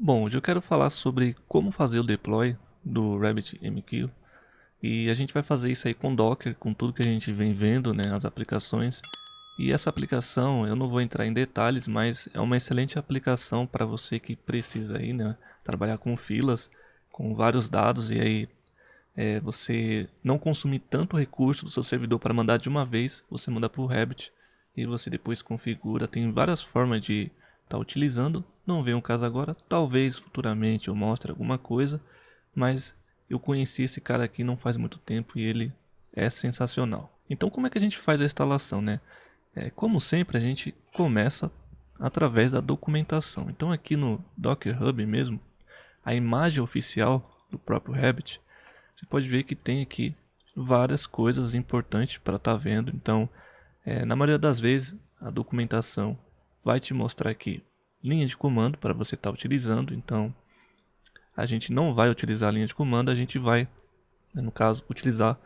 Bom, hoje eu quero falar sobre como fazer o deploy do RabbitMQ e a gente vai fazer isso aí com Docker, com tudo que a gente vem vendo, né, as aplicações. E essa aplicação, eu não vou entrar em detalhes, mas é uma excelente aplicação para você que precisa aí, né, trabalhar com filas, com vários dados e aí você não consumir tanto recurso do seu servidor para mandar de uma vez, você manda para o Rabbit e você depois configura. Tem várias formas de estar utilizando. Não vem o caso agora, talvez futuramente eu mostre alguma coisa, mas eu conheci esse cara aqui não faz muito tempo e ele é sensacional. Então como é que a gente faz a instalação, né? Como sempre a gente começa através da documentação. Então aqui no Docker Hub mesmo, a imagem oficial do próprio Rabbit, você pode ver que tem aqui várias coisas importantes para estar vendo. Então, na maioria das vezes, a documentação vai te mostrar aqui linha de comando para você estar utilizando. Então, a gente não vai utilizar a linha de comando, a gente vai, no caso, utilizar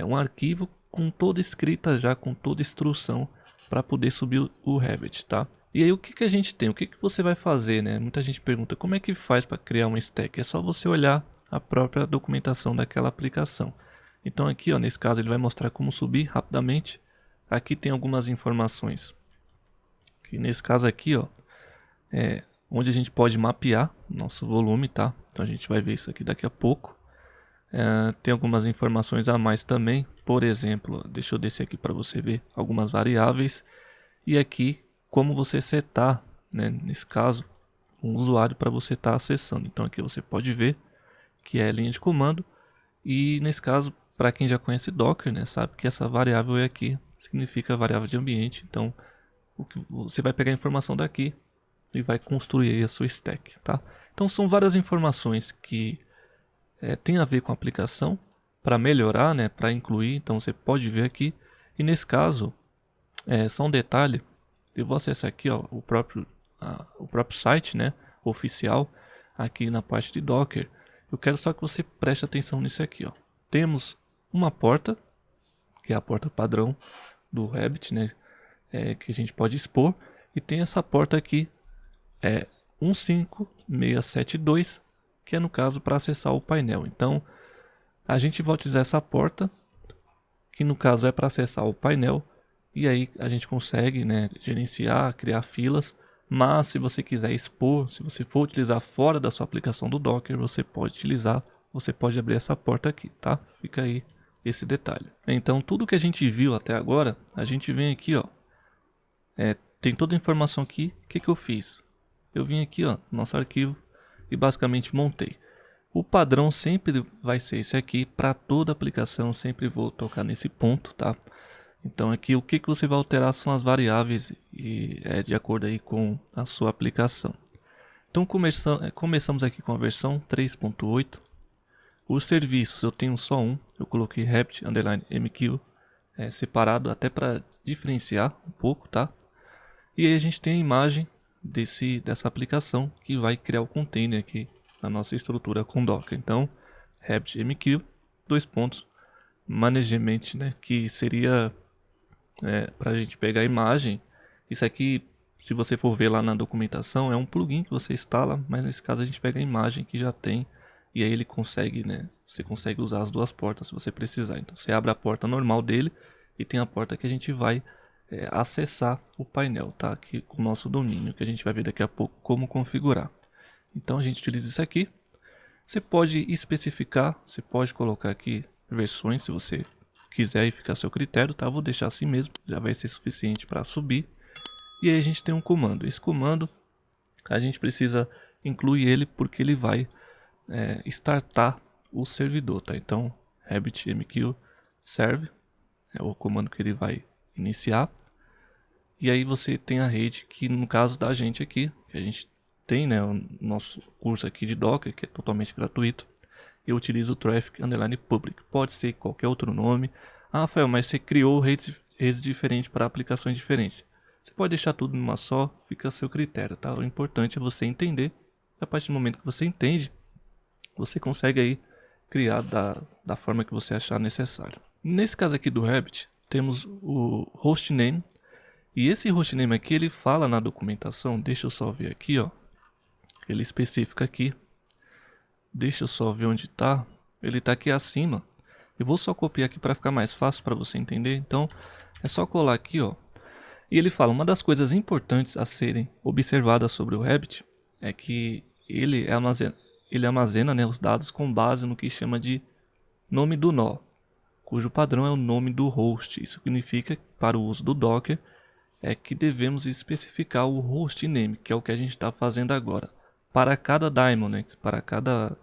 um arquivo com toda escrita já, com toda instrução para poder subir o Rabbit, tá? E aí o que a gente tem? O que você vai fazer, né? Muita gente pergunta como é que faz para criar uma stack. É só você olhar a própria documentação daquela aplicação. Então aqui, ó, nesse caso ele vai mostrar como subir rapidamente. Aqui tem algumas informações. Que nesse caso aqui, ó, onde a gente pode mapear nosso volume, tá? Então a gente vai ver isso aqui daqui a pouco. Tem algumas informações a mais também. Por exemplo, deixa eu descer aqui para você ver algumas variáveis. E aqui como você setar, né, nesse caso, um usuário para você estar acessando. Então aqui você pode ver que é linha de comando. E nesse caso, para quem já conhece Docker, né, sabe que essa variável é aqui significa variável de ambiente. Então você vai pegar a informação daqui e vai construir a sua stack, tá? Então são várias informações que tem a ver com a aplicação para melhorar, né, para incluir. Então você pode ver aqui. E nesse caso, só um detalhe, eu vou acessar aqui, ó, o próprio site, né, oficial, aqui na parte de Docker. Eu quero só que você preste atenção nisso aqui, ó. Temos uma porta, que é a porta padrão do Rabbit, né, que a gente pode expor, e tem essa porta aqui, 15672, que é no caso para acessar o painel. Então, a gente vai utilizar essa porta, que no caso é para acessar o painel, e aí a gente consegue, né, gerenciar, criar filas. Mas se você quiser expor, se você for utilizar fora da sua aplicação do Docker, você pode utilizar, você pode abrir essa porta aqui, tá? Fica aí esse detalhe. Então tudo que a gente viu até agora, a gente vem aqui, ó, tem toda a informação aqui. O que eu fiz? Eu vim aqui, ó, no nosso arquivo e basicamente montei. O padrão sempre vai ser esse aqui para toda aplicação, sempre vou tocar nesse ponto, tá? Então aqui o que você vai alterar são as variáveis e de acordo aí com a sua aplicação. Então começamos aqui com a versão 3.8. Os serviços eu tenho só um, eu coloquei RabbitMQ separado até para diferenciar um pouco, tá? E aí a gente tem a imagem dessa aplicação que vai criar o container aqui na nossa estrutura com Docker. Então RabbitMQ, dois pontos, management, né, que seria para a gente pegar a imagem. Isso aqui, se você for ver lá na documentação, é um plugin que você instala, mas nesse caso a gente pega a imagem que já tem e aí ele consegue, né? Você consegue usar as duas portas se você precisar. Então você abre a porta normal dele e tem a porta que a gente vai acessar o painel, tá? Aqui com o nosso domínio, que a gente vai ver daqui a pouco como configurar. Então a gente utiliza isso aqui. Você pode especificar, você pode colocar aqui versões se você quiser e ficar a seu critério, tá? Vou deixar assim mesmo, já vai ser suficiente para subir. E aí a gente tem um comando. Esse comando a gente precisa incluir ele porque ele vai startar o servidor, tá? Então RabbitMQ serve é o comando que ele vai iniciar. E aí você tem a rede que no caso da gente aqui, que a gente tem, né, o nosso curso aqui de Docker, que é totalmente gratuito. Eu utilizo o Traffic Underline Public. Pode ser qualquer outro nome. Ah, Rafael, mas você criou redes diferentes para aplicações diferentes. Você pode deixar tudo numa só, fica a seu critério, tá? O importante é você entender. A partir do momento que você entende, você consegue aí criar da forma que você achar necessário. Nesse caso aqui do Rabbit, temos o hostname. E esse hostname aqui, ele fala na documentação, deixa eu só ver aqui, ó. ele especifica aqui. Deixa eu só ver onde está. Ele está aqui acima. Eu vou só copiar aqui para ficar mais fácil para você entender. Então é só colar aqui, ó. E ele fala, uma das coisas importantes a serem observadas sobre o Rabbit é que ele armazena, né, os dados com base no que chama de nome do nó, cujo padrão é o nome do host. Isso significa, para o uso do Docker, é que devemos especificar o host name, que é o que a gente está fazendo agora. Para cada daemon, né, para cada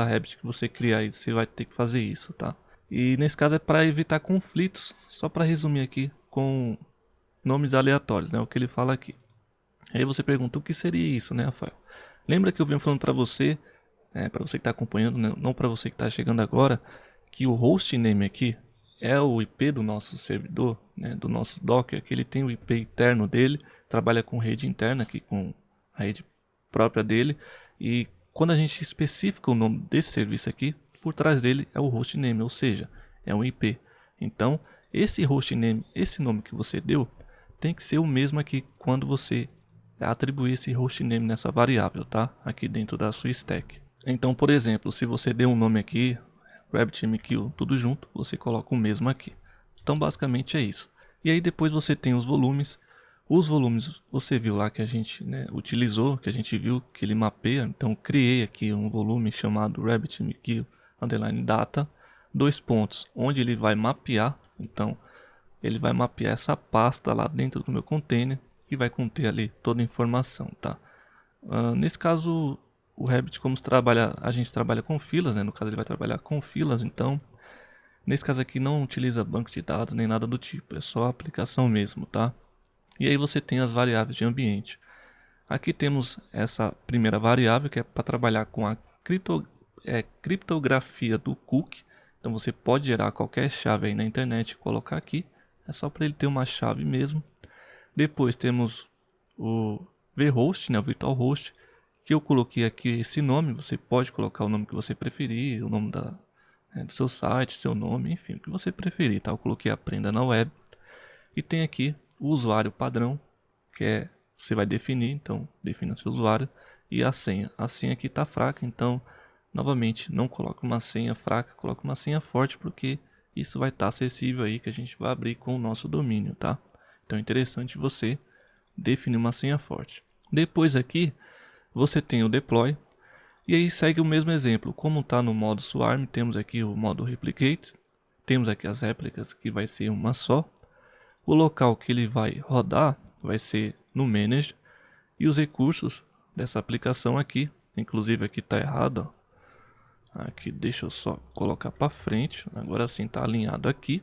Rabbit que você criar, você vai ter que fazer isso, tá? E nesse caso é para evitar conflitos, só para resumir aqui, com nomes aleatórios, né? O que ele fala aqui. Aí você pergunta, o que seria isso, né, Rafael? Lembra que eu venho falando para você que está acompanhando, né? Não para você que está chegando agora, que o hostname aqui é o IP do nosso servidor, né, do nosso Docker, que ele tem o IP interno dele, trabalha com rede interna aqui, com a rede própria dele, e quando a gente especifica o nome desse serviço aqui, por trás dele é o hostname, ou seja, é um IP. Então, esse hostname, esse nome que você deu, tem que ser o mesmo aqui quando você atribuir esse hostname nessa variável, tá? Aqui dentro da sua stack. Então, por exemplo, se você deu um nome aqui, RabbitMQ, tudo junto, você coloca o mesmo aqui. Então, basicamente é isso. E aí depois você tem os volumes. Os volumes você viu lá que a gente, né, utilizou, que a gente viu que ele mapeia. Então, criei aqui um volume chamado RabbitMQ _data, dois pontos, onde ele vai mapear. Então, ele vai mapear essa pasta lá dentro do meu container, que vai conter ali toda a informação, tá? Nesse caso, o Rabbit, como a gente trabalha com filas, né? No caso ele vai trabalhar com filas, então nesse caso aqui não utiliza banco de dados nem nada do tipo, é só a aplicação mesmo, tá? E aí você tem as variáveis de ambiente. Aqui temos essa primeira variável que é para trabalhar com a criptografia do cookie. Então você pode gerar qualquer chave aí na internet e colocar aqui, é só para ele ter uma chave mesmo. Depois temos o vhost, né, o virtual host, que eu coloquei aqui esse nome. Você pode colocar o nome que você preferir, o nome do seu site, seu nome, enfim, o que você preferir, tá? Eu coloquei Aprenda na Web. E tem aqui o usuário padrão, que você vai definir, então defina seu usuário, e a senha. A senha aqui está fraca, então novamente não coloque uma senha fraca, coloque uma senha forte, porque isso vai estar acessível aí, que a gente vai abrir com o nosso domínio, tá? Então é interessante você definir uma senha forte. Depois aqui você tem o deploy, e aí segue o mesmo exemplo. Como está no modo Swarm, temos aqui o modo Replicate, temos aqui as réplicas, que vai ser uma só. O local que ele vai rodar vai ser no Manage, e os recursos dessa aplicação aqui, inclusive aqui está errado, ó. Aqui deixa eu só colocar para frente, agora sim está alinhado aqui.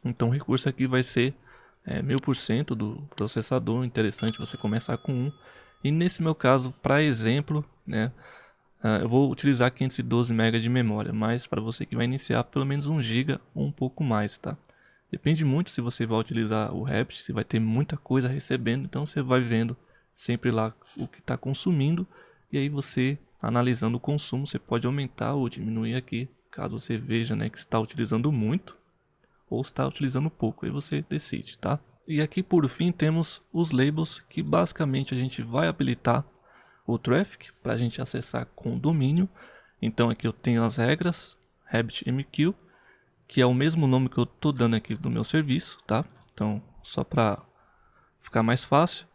Então o recurso aqui vai ser 1000% do processador. Interessante você começar com 1. E nesse meu caso, para exemplo, né, eu vou utilizar 512 MB de memória, mas para você que vai iniciar, pelo menos 1 GB ou um pouco mais, tá? Depende muito se você vai utilizar o Rabbit, se vai ter muita coisa recebendo, então você vai vendo sempre lá o que está consumindo, e aí você, analisando o consumo, você pode aumentar ou diminuir aqui, caso você veja, né, que está utilizando muito ou está utilizando pouco, aí você decide, tá? E aqui por fim temos os labels, que basicamente a gente vai habilitar o traffic para a gente acessar com o domínio. Então aqui eu tenho as regras RabbitMQ, que é o mesmo nome que eu estou dando aqui do meu serviço, tá? Então só para ficar mais fácil.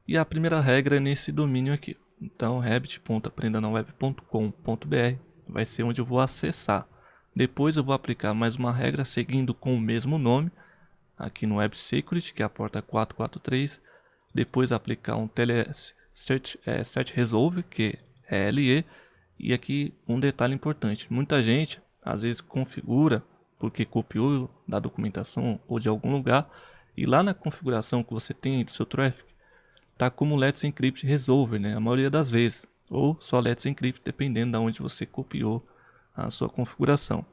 E a primeira regra é nesse domínio aqui. Então rabbit.aprendanaweb.com.br vai ser onde eu vou acessar. Depois eu vou aplicar mais uma regra seguindo com o mesmo nome aqui no Web Security, que é a porta 443. Depois aplicar um Search Resolve, que é LE. E aqui um detalhe importante: muita gente às vezes configura porque copiou da documentação ou de algum lugar, e lá na configuração que você tem do seu traffic tá como Let's Encrypt Resolver, né? A maioria das vezes, ou só Let's Encrypt, dependendo de onde você copiou a sua configuração.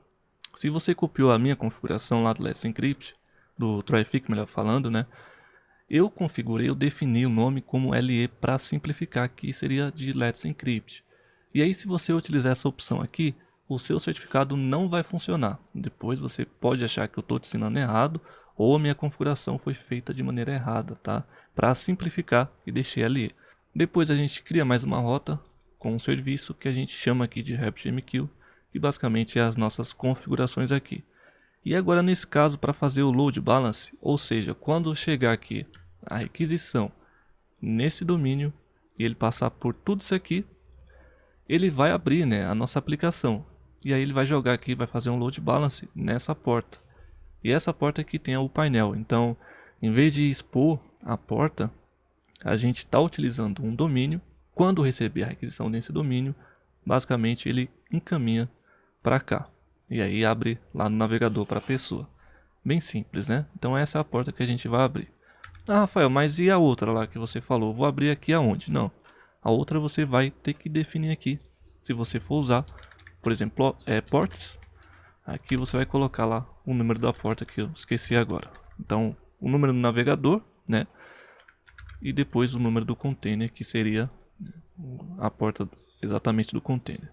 Se você copiou a minha configuração lá do Let's Encrypt, do Traffic, melhor falando, né? Eu configurei, eu defini o nome como LE para simplificar, que seria de Let's Encrypt. E aí, se você utilizar essa opção aqui, o seu certificado não vai funcionar. Depois você pode achar que eu estou te ensinando errado, ou a minha configuração foi feita de maneira errada, tá? Para simplificar, e deixei LE. Depois a gente cria mais uma rota com um serviço que a gente chama aqui de RabbitMQ, que basicamente é as nossas configurações aqui. E agora nesse caso, para fazer o load balance, ou seja, quando chegar aqui a requisição nesse domínio e ele passar por tudo isso aqui, ele vai abrir, né, a nossa aplicação. E aí ele vai jogar aqui, vai fazer um load balance nessa porta. E essa porta aqui tem o painel. Então, em vez de expor a porta, a gente está utilizando um domínio. Quando receber a requisição desse domínio, basicamente ele encaminha para cá. E aí abre lá no navegador para a pessoa. Bem simples, né? Então essa é a porta que a gente vai abrir. Ah, Rafael, mas e a outra lá que você falou? Vou abrir aqui aonde? Não. A outra você vai ter que definir aqui. Se você for usar, por exemplo, ports, aqui você vai colocar lá o número da porta que eu esqueci agora. Então, o número do navegador, né? E depois o número do container, que seria a porta exatamente do container.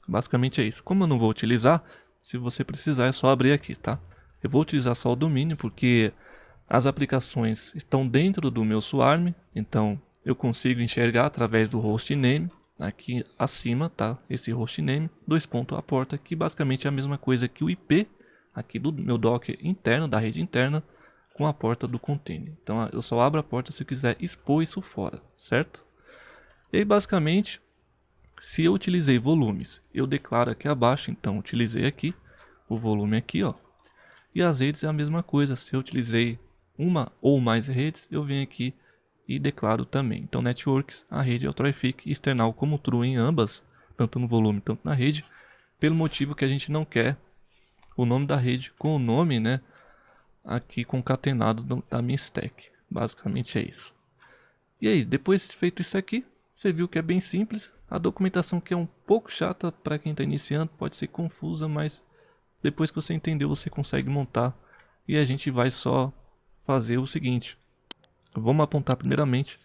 Basicamente é isso. Como eu não vou utilizar, se você precisar é só abrir aqui, tá? Eu vou utilizar só o domínio porque as aplicações estão dentro do meu Swarm, então eu consigo enxergar através do hostname, aqui acima, tá? Esse hostname, a porta, que basicamente é a mesma coisa que o IP aqui do meu Docker interno, da rede interna, com a porta do container. Então eu só abro a porta se eu quiser expor isso fora, certo? E aí basicamente, se eu utilizei volumes, eu declaro aqui abaixo, então utilizei aqui o volume aqui, ó. E as redes é a mesma coisa, se eu utilizei uma ou mais redes, eu venho aqui e declaro também. Então networks, a rede é o traffic external como true em ambas, tanto no volume, tanto na rede, pelo motivo que a gente não quer o nome da rede com o nome, né, aqui concatenado da minha stack. Basicamente é isso. E aí, depois de feito isso aqui, você viu que é bem simples. A documentação que é um pouco chata para quem está iniciando, pode ser confusa, mas depois que você entendeu, você consegue montar. E a gente vai só fazer o seguinte. Vamos apontar primeiramente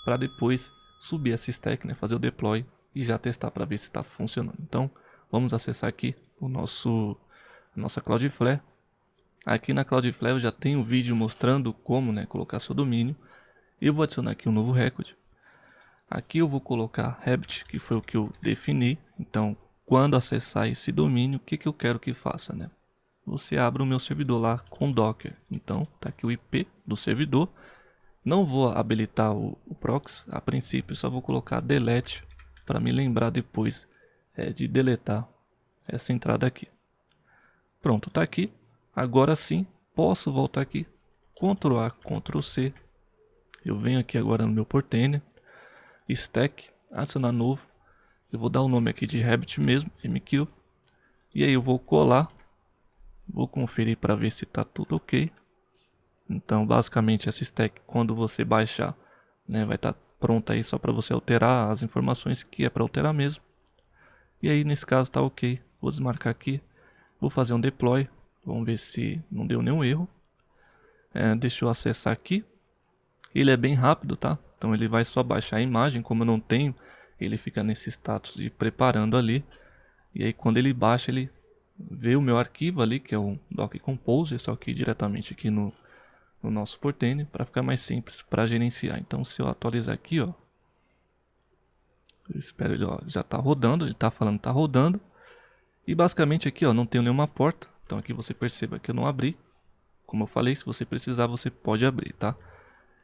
para depois subir essa stack, né, fazer o deploy e já testar para ver se está funcionando. Então, vamos acessar aqui a nossa Cloudflare. Aqui na Cloudflare eu já tenho um vídeo mostrando como, né, colocar seu domínio. Eu vou adicionar aqui um novo record. Aqui eu vou colocar Rabbit, que foi o que eu defini. Então, quando acessar esse domínio, o que eu quero que faça, né? Você abre o meu servidor lá com Docker. Então, tá aqui o IP do servidor. Não vou habilitar o proxy a princípio, só vou colocar delete para me lembrar depois de deletar essa entrada aqui. Pronto, tá aqui. Agora sim, posso voltar aqui, Ctrl A, Ctrl C. Eu venho aqui agora no meu portainer, stack, adicionar novo. Eu vou dar o nome aqui de Rabbit mesmo, MQ. E aí eu vou colar, vou conferir para ver se está tudo ok. Então basicamente essa stack, quando você baixar, né, vai estar pronta aí só para você alterar as informações que é para alterar mesmo. E aí nesse caso está ok. Vou desmarcar aqui, vou fazer um deploy. Vamos ver se não deu nenhum erro. Deixa eu acessar aqui. Ele é bem rápido, tá? Então ele vai só baixar a imagem. Como eu não tenho, ele fica nesse status de preparando ali. E aí quando ele baixa, ele vê o meu arquivo ali, que é o Docker Compose. Só que diretamente aqui no nosso portainer, para ficar mais simples para gerenciar. Então se eu atualizar aqui, ó, eu espero ele, ó, já está rodando. Ele está falando que está rodando. E basicamente aqui, ó, não tenho nenhuma porta. Então aqui você perceba que eu não abri. Como eu falei, se você precisar, você pode abrir, tá?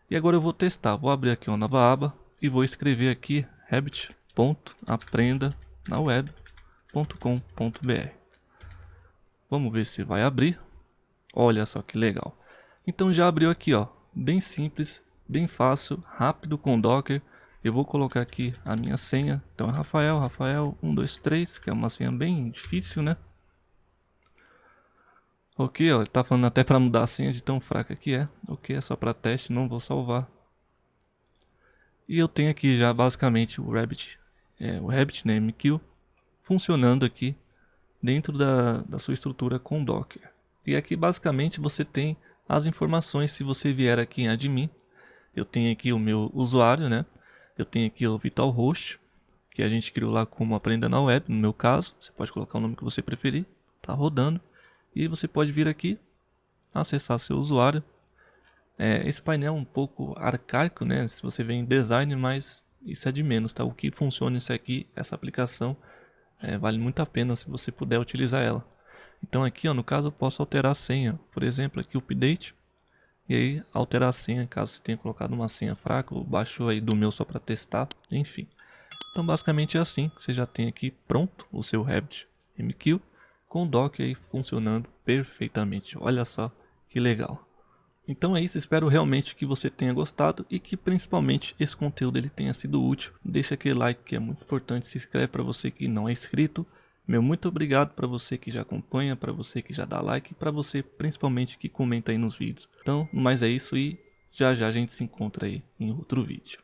E agora eu vou testar. Vou abrir aqui uma nova aba e vou escrever aqui rabbit.aprendanaweb.com.br. Vamos ver se vai abrir. Olha só que legal. Então já abriu aqui, ó. Bem simples, bem fácil, rápido com Docker. Eu vou colocar aqui a minha senha. Então é Rafael 123, que é uma senha bem difícil, né? Ok, ó, ele tá falando até para mudar a senha de tão fraca que é. Ok, é só para teste, não vou salvar. E eu tenho aqui já basicamente o Rabbit RabbitMQ funcionando aqui dentro da sua estrutura com Docker. E aqui basicamente você tem as informações. Se você vier aqui em admin, eu tenho aqui o meu usuário, né? Eu tenho aqui o VitalHost, que a gente criou lá como Aprenda na Web, no meu caso. Você pode colocar o nome que você preferir, tá rodando. E aí você pode vir aqui, acessar seu usuário. Esse painel é um pouco arcaico, né? Se você vê em design, mas isso é de menos, tá? O que funciona isso aqui, essa aplicação, vale muito a pena se você puder utilizar ela. Então aqui, ó, no caso eu posso alterar a senha, por exemplo, aqui o update, e aí alterar a senha caso você tenha colocado uma senha fraca, ou baixou aí do meu só para testar, enfim. Então basicamente é assim que você já tem aqui pronto o seu RabbitMQ com o Docker aí funcionando perfeitamente. Olha só que legal. Então é isso, espero realmente que você tenha gostado e que principalmente esse conteúdo ele tenha sido útil. Deixa aquele like que é muito importante, se inscreve para você que não é inscrito. Meu muito obrigado para você que já acompanha, para você que já dá like e para você principalmente que comenta aí nos vídeos. Então, mas é isso e já já a gente se encontra aí em outro vídeo.